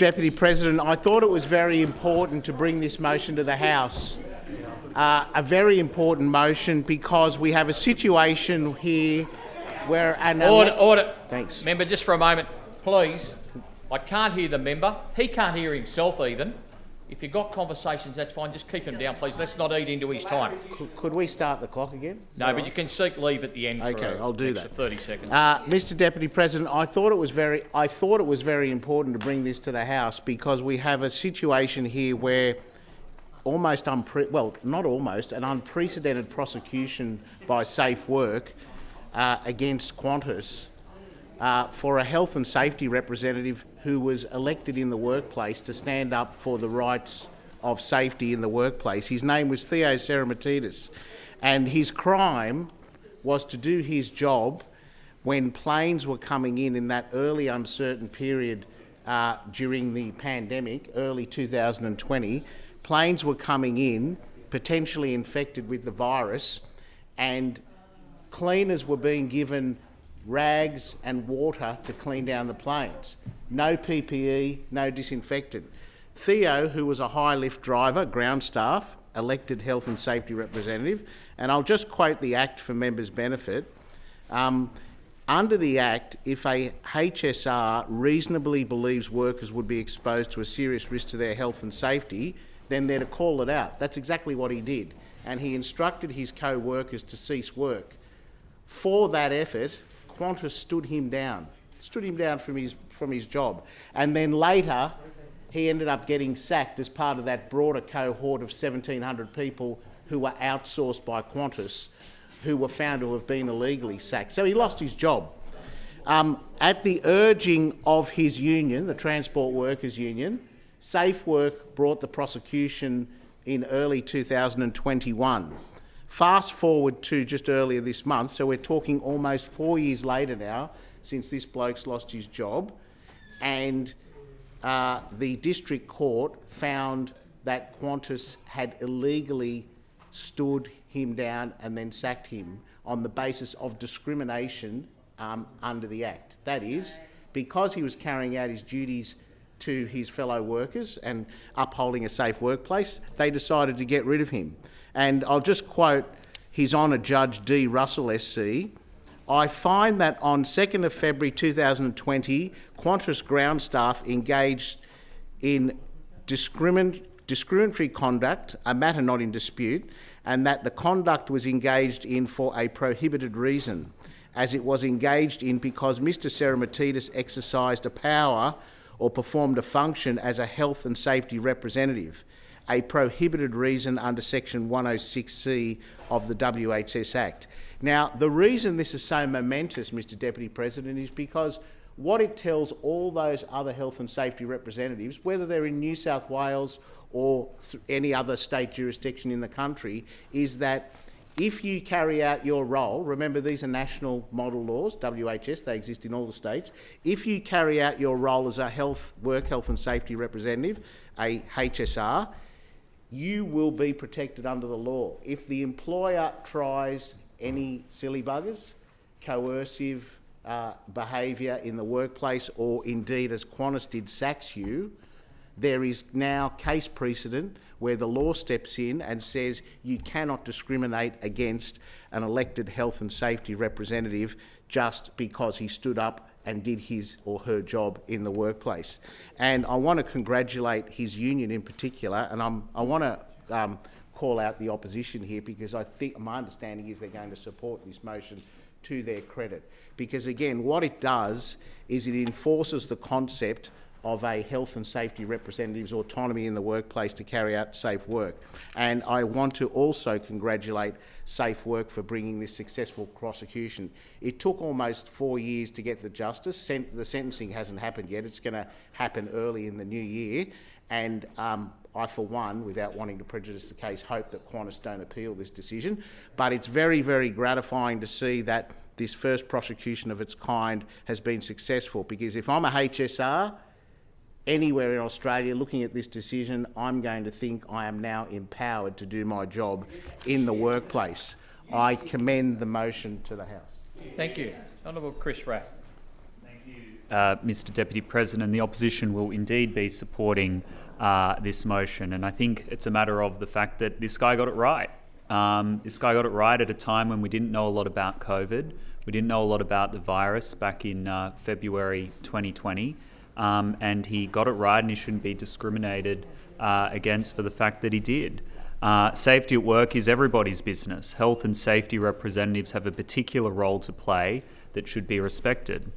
Deputy President, I thought it was very important to bring this motion to the House. A very important motion because we have a situation here where... Order. Thanks. Member, just for a moment, please. I can't hear the member. He can't hear himself even. If you've got conversations, that's fine. Just keep him down, please. Let's not eat into his time. Could we start the clock again? No, but you can seek leave at the end. Okay, I'll do that. 30 seconds. Mr. Deputy President, I thought it was very important to bring this to the House because we have a situation here where an unprecedented prosecution by Safe Work against Qantas for a health and safety representative who was elected in the workplace to stand up for the rights of safety in the workplace. His name was Theo Seremetidis, and his crime was to do his job when planes were coming in that early uncertain period during the pandemic, early 2020. Planes were coming in, potentially infected with the virus, and cleaners were being given rags and water to clean down the planes. No PPE, no disinfectant. Theo, who was a high lift driver, ground staff, elected health and safety representative, and I'll just quote the Act for members' benefit. Under the Act, if a HSR reasonably believes workers would be exposed to a serious risk to their health and safety, then they're to call it out. That's exactly what he did. And he instructed his co-workers to cease work. For that effort, Qantas stood him down from his job. And then later, he ended up getting sacked as part of that broader cohort of 1,700 people who were outsourced by Qantas, who were found to have been illegally sacked. So he lost his job. At the urging of his union, the Transport Workers Union, Safe Work brought the prosecution in early 2021. Fast forward to just earlier this month, so we're talking almost 4 years later now since this bloke's lost his job, and the district court found that Qantas had illegally stood him down and then sacked him on the basis of discrimination under the Act. That is, because he was carrying out his duties to his fellow workers and upholding a safe workplace, they decided to get rid of him. And I'll just quote His Honour Judge D. Russell SC. I find that on 2nd of February 2020, Qantas ground staff engaged in discriminatory conduct, a matter not in dispute, and that the conduct was engaged in for a prohibited reason, as it was engaged in because Mr. Seremetidis exercised a power or performed a function as a health and safety representative, a prohibited reason under Section 106C of the WHS Act. Now, the reason this is so momentous, Mr. Deputy President, is because what it tells all those other health and safety representatives, whether they're in New South Wales or any other state jurisdiction in the country, is that if you carry out your role, remember these are national model laws, WHS, they exist in all the states, if you carry out your role as a health and safety representative, a HSR, you will be protected under the law. If the employer tries any silly buggers, coercive behaviour in the workplace, or indeed, as Qantas did, sacks you, there is now case precedent where the law steps in and says you cannot discriminate against an elected health and safety representative just because he stood up and did his or her job in the workplace. And I want to congratulate his union in particular, and I want to call out the opposition here because I think my understanding is they're going to support this motion to their credit. Because again, what it does is it enforces the concept of a health and safety representative's autonomy in the workplace to carry out safe work. And I want to also congratulate Safe Work for bringing this successful prosecution. It took almost 4 years to get the justice. The sentencing hasn't happened yet. It's going to happen early in the new year. And I, for one, without wanting to prejudice the case, hope that Qantas don't appeal this decision. But it's very, very gratifying to see that this first prosecution of its kind has been successful, because if I'm a HSR anywhere in Australia looking at this decision, I'm going to think I am now empowered to do my job in the workplace. I commend the motion to the House. Thank you. Honourable Chris Raff. Thank you. Mr Deputy President. The opposition will indeed be supporting this motion, and I think it's a matter of the fact that this guy got it right. This guy got it right at a time when we didn't know a lot about COVID. We didn't know a lot about the virus back in February 2020, and he got it right, and he shouldn't be discriminated against for the fact that he did. Safety at work is everybody's business. Health and safety representatives have a particular role to play that should be respected.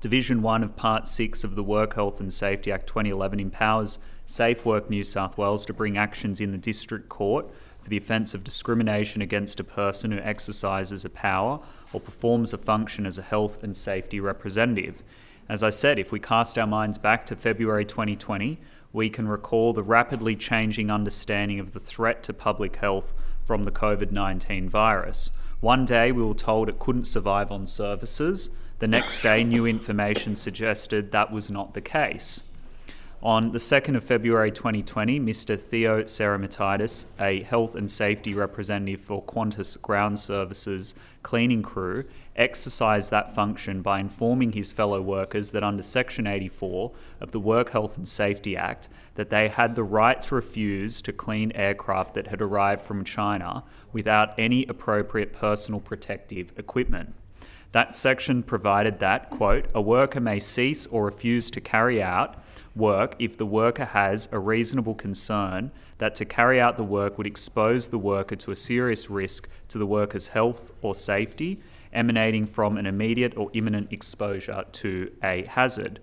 Division 1 of Part 6 of the Work Health and Safety Act 2011 empowers Safe Work New South Wales to bring actions in the District Court for the offence of discrimination against a person who exercises a power or performs a function as a health and safety representative. As I said, if we cast our minds back to February 2020, we can recall the rapidly changing understanding of the threat to public health from the COVID-19 virus. One day we were told it couldn't survive on services. The next day, new information suggested that was not the case. On the 2nd of February 2020, Mr Theo Seremetidis, a health and safety representative for Qantas Ground Services cleaning crew, exercised that function by informing his fellow workers that under Section 84 of the Work Health and Safety Act, that they had the right to refuse to clean aircraft that had arrived from China without any appropriate personal protective equipment. That section provided that, quote, a worker may cease or refuse to carry out work if the worker has a reasonable concern that to carry out the work would expose the worker to a serious risk to the worker's health or safety emanating from an immediate or imminent exposure to a hazard.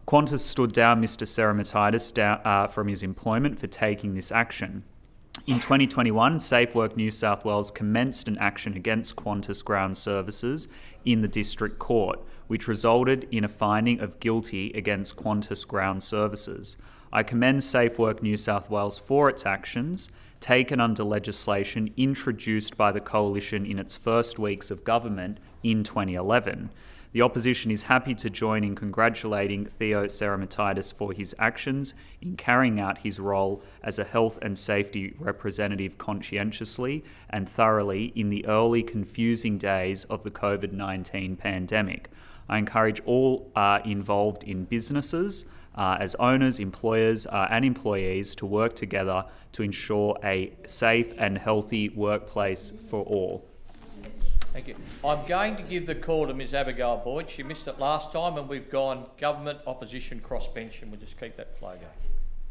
Qantas stood down Mr Seremetidis from his employment for taking this action. In 2021, Safe Work New South Wales commenced an action against Qantas Ground Services in the District Court, which resulted in a finding of guilty against Qantas Ground Services. I commend Safe Work New South Wales for its actions, taken under legislation introduced by the Coalition in its first weeks of government in 2011. The opposition is happy to join in congratulating Theo Seremetidis for his actions in carrying out his role as a health and safety representative conscientiously and thoroughly in the early confusing days of the COVID-19 pandemic. I encourage all involved in businesses, as owners, employers and employees to work together to ensure a safe and healthy workplace for all. Thank you. I'm going to give the call to Ms Abigail Boyd. She missed it last time and we've gone government, opposition, crossbench, and we'll just keep that flow going.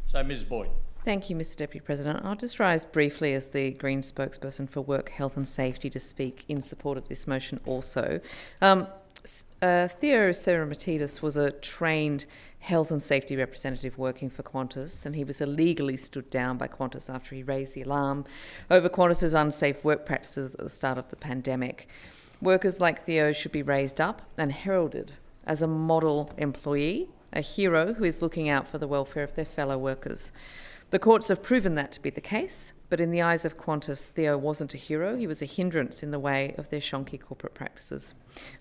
So Ms Boyd. Thank you, Mr Deputy President. I'll just rise briefly as the Green spokesperson for Work, Health and Safety to speak in support of this motion also. Theo Seremetidis was a trained health and safety representative working for Qantas, and he was illegally stood down by Qantas after he raised the alarm over Qantas's unsafe work practices at the start of the pandemic. Workers like Theo should be raised up and heralded as a model employee, a hero who is looking out for the welfare of their fellow workers. The courts have proven that to be the case, but in the eyes of Qantas, Theo wasn't a hero. He was a hindrance in the way of their shonky corporate practices.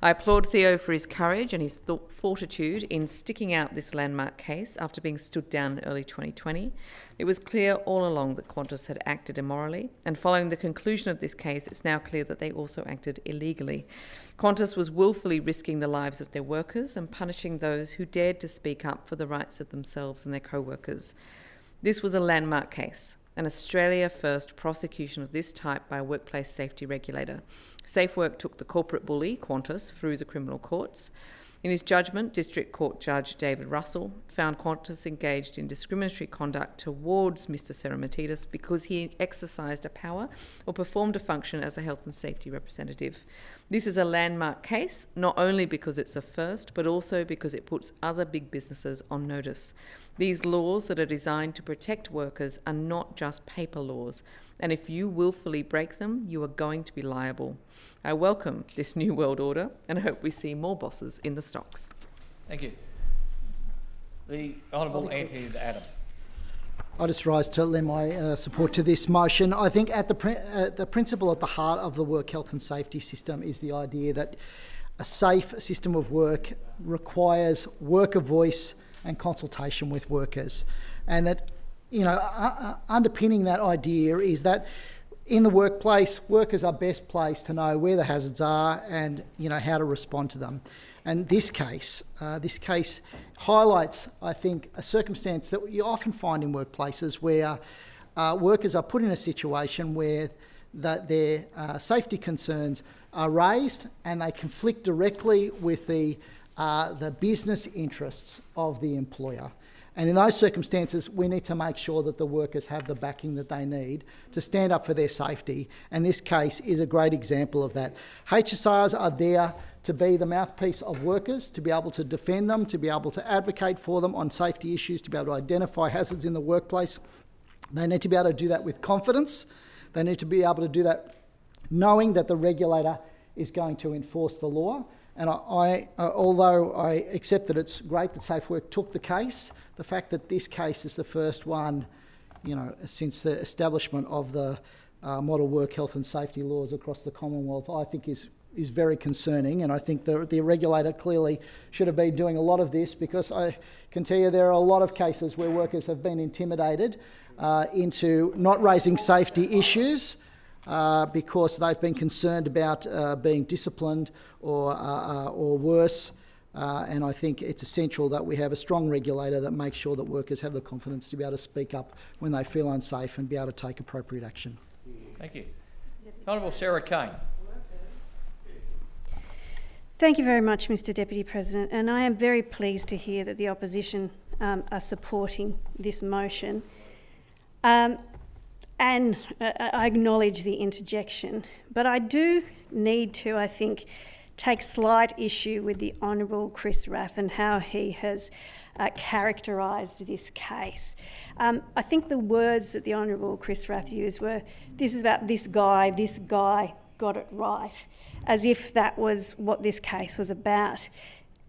I applaud Theo for his courage and his fortitude in sticking out this landmark case after being stood down in early 2020. It was clear all along that Qantas had acted immorally, and following the conclusion of this case, it's now clear that they also acted illegally. Qantas was willfully risking the lives of their workers and punishing those who dared to speak up for the rights of themselves and their co-workers. This was a landmark case, an Australia-first prosecution of this type by a workplace safety regulator. Safe Work took the corporate bully, Qantas, through the criminal courts. In his judgment, District Court Judge David Russell found Qantas engaged in discriminatory conduct towards Mr Seremetidis because he exercised a power or performed a function as a health and safety representative. This is a landmark case, not only because it's a first, but also because it puts other big businesses on notice. These laws that are designed to protect workers are not just paper laws, and if you willfully break them, you are going to be liable. I welcome this new world order and hope we see more bosses in the stocks. Thank you. The Honourable Anthony Adam. I just rise to lend my support to this motion. I think at the principle at the heart of the work health and safety system is the idea that a safe system of work requires worker voice and consultation with workers, and that, you know, underpinning that idea is that in the workplace, workers are best placed to know where the hazards are and, you know, how to respond to them. And this case highlights, I think, a circumstance that you often find in workplaces where workers are put in a situation where their safety concerns are raised and they conflict directly with the business interests of the employer. And in those circumstances, we need to make sure that the workers have the backing that they need to stand up for their safety. And this case is a great example of that. HSRs are there to be the mouthpiece of workers, to be able to defend them, to be able to advocate for them on safety issues, to be able to identify hazards in the workplace. They need to be able to do that with confidence. They need to be able to do that knowing that the regulator is going to enforce the law. And although I accept that it's great that Safe Work took the case, the fact that this case is the first one, since the establishment of the model work health and safety laws across the Commonwealth, I think is very concerning. And I think the regulator clearly should have been doing a lot of this, because I can tell you there are a lot of cases where workers have been intimidated into not raising safety issues because they've been concerned about being disciplined or worse. And I think it's essential that we have a strong regulator that makes sure that workers have the confidence to be able to speak up when they feel unsafe and be able to take appropriate action. Thank you. Honourable Sarah Kane. Thank you very much, Mr Deputy President, and I am very pleased to hear that the opposition are supporting this motion. And I acknowledge the interjection, but I do need to, I think, take slight issue with the Honourable Chris Rath and how he has characterised this case. I think the words that the Honourable Chris Rath used were, this is about this guy got it right, as if that was what this case was about.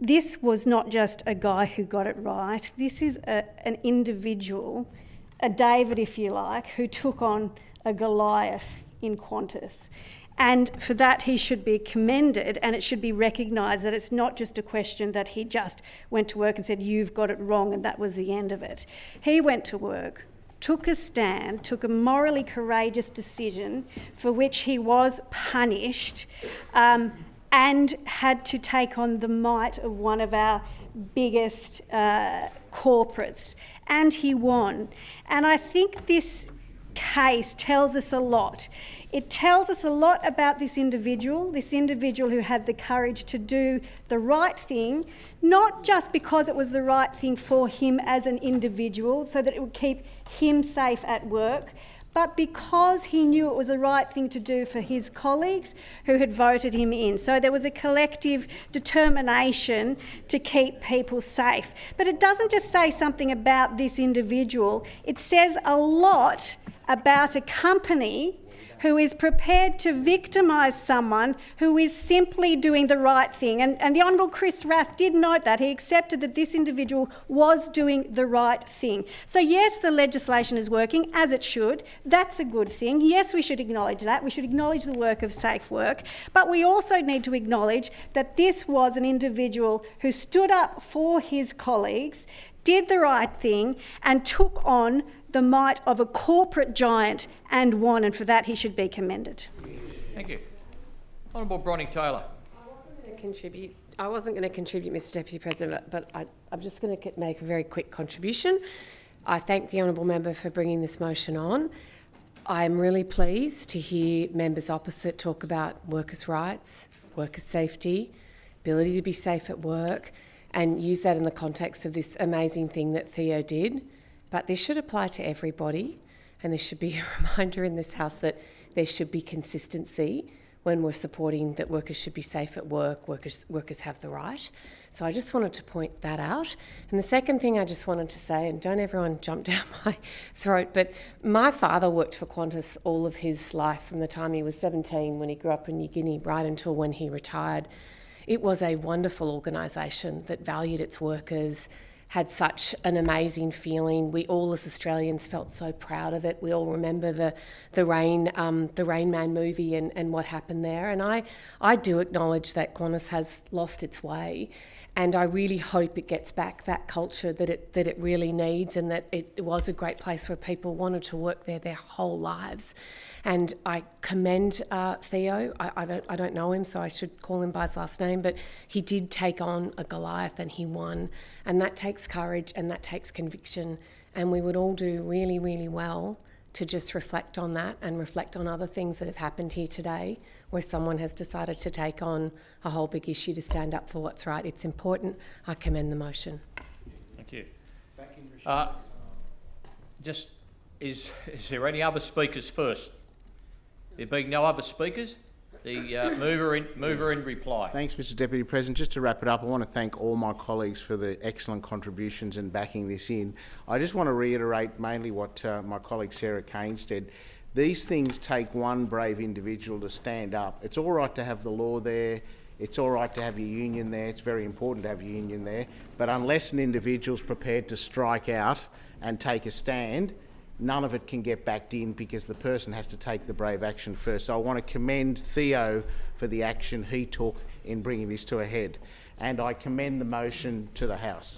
This was not just a guy who got it right. This is an individual, a David, if you like, who took on a Goliath in Qantas. And for that, he should be commended, and it should be recognised that it's not just a question that he just went to work and said, you've got it wrong, and that was the end of it. He went to work, took a stand, took a morally courageous decision for which he was punished, and had to take on the might of one of our biggest corporates. And he won. And I think this case tells us a lot. It tells us a lot about this individual who had the courage to do the right thing, not just because it was the right thing for him as an individual, so that it would keep him safe at work, but because he knew it was the right thing to do for his colleagues who had voted him in. So there was a collective determination to keep people safe. But it doesn't just say something about this individual, it says a lot about a company who is prepared to victimise someone who is simply doing the right thing. And the Honourable Chris Rath did note that. He accepted that this individual was doing the right thing. So yes, the legislation is working, as it should. That's a good thing. Yes, we should acknowledge that. We should acknowledge the work of Safe Work. But we also need to acknowledge that this was an individual who stood up for his colleagues, did the right thing, and took on the might of a corporate giant and won, and for that he should be commended. Thank you. Honourable Bronnie Taylor. I wasn't going to contribute, Mr Deputy President, but I'm just going to make a very quick contribution. I thank the honourable member for bringing this motion on. I'm really pleased to hear members opposite talk about workers' rights, workers' safety, ability to be safe at work, and use that in the context of this amazing thing that Theo did. But this should apply to everybody, and there should be a reminder in this House that there should be consistency when we're supporting that workers should be safe at work, workers have the right. So I just wanted to point that out. And the second thing I just wanted to say, and don't everyone jump down my throat, but my father worked for Qantas all of his life, from the time he was 17 when he grew up in New Guinea right until when he retired. It was a wonderful organisation that valued its workers, had such an amazing feeling. We all as Australians felt so proud of it. We all remember the Rain Man movie and what happened there. And I do acknowledge that Qantas has lost its way. And I really hope it gets back that culture that it really needs, and that it was a great place where people wanted to work there their whole lives. And I commend Theo. I don't know him, so I should call him by his last name, but he did take on a Goliath and he won. And that takes courage and that takes conviction. And we would all do really, really well to just reflect on that and reflect on other things that have happened here today, where someone has decided to take on a whole big issue to stand up for what's right. It's important. I commend the motion. Thank you. Is there any other speakers first? There being no other speakers, the mover in reply. Thanks, Mr Deputy President. Just to wrap it up, I want to thank all my colleagues for the excellent contributions and backing this in. I just want to reiterate mainly what my colleague Sarah Kane said. These things take one brave individual to stand up. It's all right to have the law there. It's all right to have your union there. It's very important to have your union there. But unless an individual's prepared to strike out and take a stand, none of it can get backed in, because the person has to take the brave action first. So I want to commend Theo for the action he took in bringing this to a head. And I commend the motion to the House.